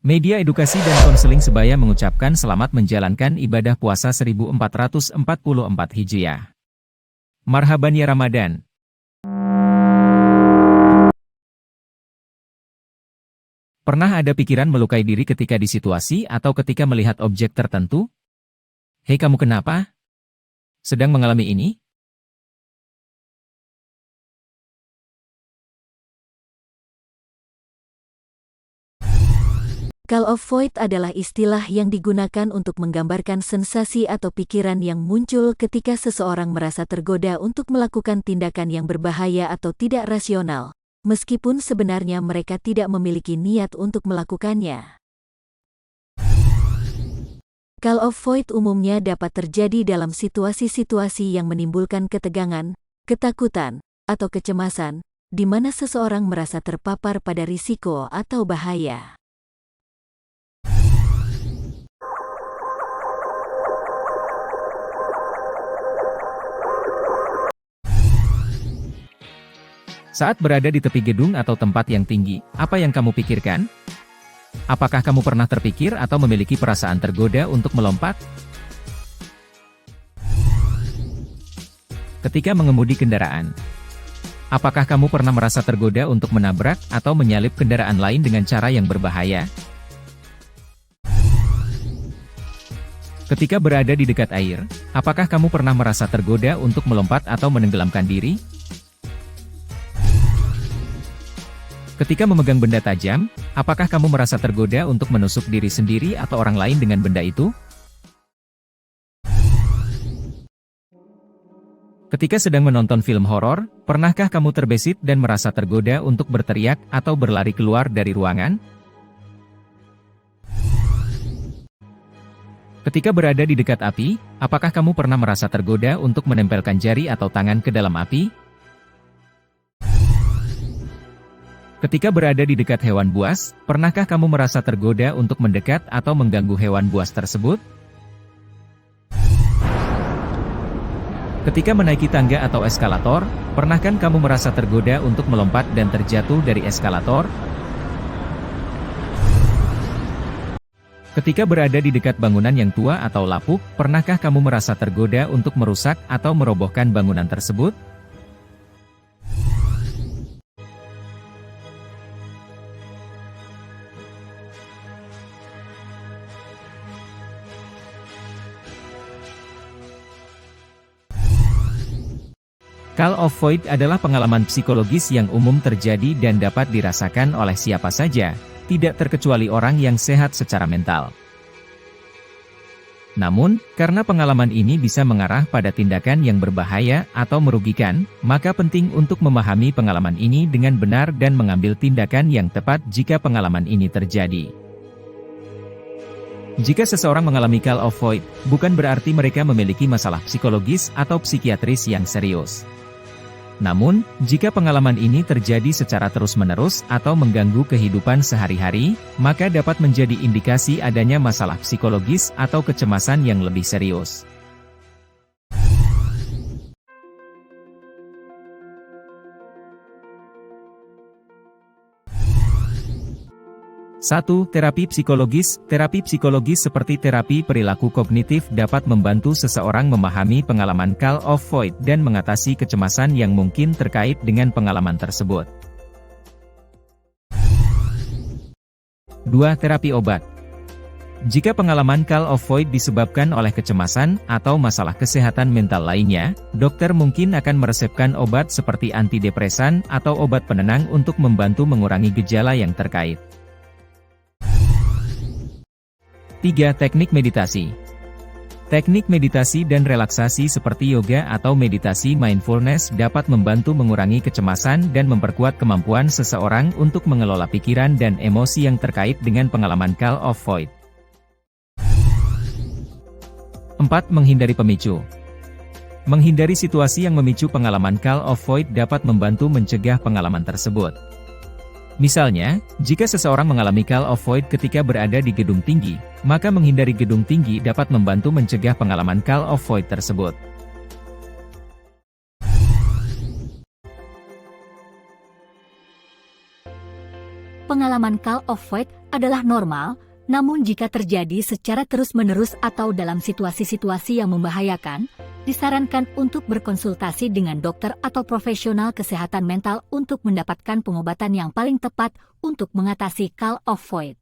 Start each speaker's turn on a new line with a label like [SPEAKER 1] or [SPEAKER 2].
[SPEAKER 1] Media edukasi dan konseling sebaya mengucapkan selamat menjalankan ibadah puasa 1444 Hijriah. Marhaban ya Ramadan. Pernah ada pikiran melukai diri ketika di situasi atau ketika melihat objek tertentu? Hei kamu kenapa? Sedang mengalami ini?
[SPEAKER 2] Call of void adalah istilah yang digunakan untuk menggambarkan sensasi atau pikiran yang muncul ketika seseorang merasa tergoda untuk melakukan tindakan yang berbahaya atau tidak rasional, meskipun sebenarnya mereka tidak memiliki niat untuk melakukannya. Call of void umumnya dapat terjadi dalam situasi-situasi yang menimbulkan ketegangan, ketakutan, atau kecemasan, di mana seseorang merasa terpapar pada risiko atau bahaya.
[SPEAKER 1] Saat berada di tepi gedung atau tempat yang tinggi, apa yang kamu pikirkan? Apakah kamu pernah terpikir atau memiliki perasaan tergoda untuk melompat? Ketika mengemudi kendaraan, apakah kamu pernah merasa tergoda untuk menabrak atau menyalip kendaraan lain dengan cara yang berbahaya? Ketika berada di dekat air, apakah kamu pernah merasa tergoda untuk melompat atau menenggelamkan diri? Ketika memegang benda tajam, apakah kamu merasa tergoda untuk menusuk diri sendiri atau orang lain dengan benda itu? Ketika sedang menonton film horor, pernahkah kamu terbesit dan merasa tergoda untuk berteriak atau berlari keluar dari ruangan? Ketika berada di dekat api, apakah kamu pernah merasa tergoda untuk menempelkan jari atau tangan ke dalam api? Ketika berada di dekat hewan buas, pernahkah kamu merasa tergoda untuk mendekat atau mengganggu hewan buas tersebut? Ketika menaiki tangga atau eskalator, pernahkah kamu merasa tergoda untuk melompat dan terjatuh dari eskalator? Ketika berada di dekat bangunan yang tua atau lapuk, pernahkah kamu merasa tergoda untuk merusak atau merobohkan bangunan tersebut? Call of void adalah pengalaman psikologis yang umum terjadi dan dapat dirasakan oleh siapa saja, tidak terkecuali orang yang sehat secara mental. Namun, karena pengalaman ini bisa mengarah pada tindakan yang berbahaya atau merugikan, maka penting untuk memahami pengalaman ini dengan benar dan mengambil tindakan yang tepat jika pengalaman ini terjadi. Jika seseorang mengalami call of void, bukan berarti mereka memiliki masalah psikologis atau psikiatris yang serius. Namun, jika pengalaman ini terjadi secara terus-menerus atau mengganggu kehidupan sehari-hari, maka dapat menjadi indikasi adanya masalah psikologis atau kecemasan yang lebih serius. Satu, terapi psikologis. Terapi psikologis seperti terapi perilaku kognitif dapat membantu seseorang memahami pengalaman call of void dan mengatasi kecemasan yang mungkin terkait dengan pengalaman tersebut. 2. Terapi obat. Jika pengalaman call of void disebabkan oleh kecemasan atau masalah kesehatan mental lainnya, dokter mungkin akan meresepkan obat seperti antidepresan atau obat penenang untuk membantu mengurangi gejala yang terkait. 3. Teknik meditasi. Teknik meditasi dan relaksasi seperti yoga atau meditasi mindfulness dapat membantu mengurangi kecemasan dan memperkuat kemampuan seseorang untuk mengelola pikiran dan emosi yang terkait dengan pengalaman call of void. 4. Menghindari pemicu. Menghindari situasi yang memicu pengalaman call of void dapat membantu mencegah pengalaman tersebut. Misalnya, jika seseorang mengalami call of void ketika berada di gedung tinggi, maka menghindari gedung tinggi dapat membantu mencegah pengalaman call of void tersebut.
[SPEAKER 3] Pengalaman call of void adalah normal, namun jika terjadi secara terus-menerus atau dalam situasi-situasi yang membahayakan, disarankan untuk berkonsultasi dengan dokter atau profesional kesehatan mental untuk mendapatkan pengobatan yang paling tepat untuk mengatasi call of void.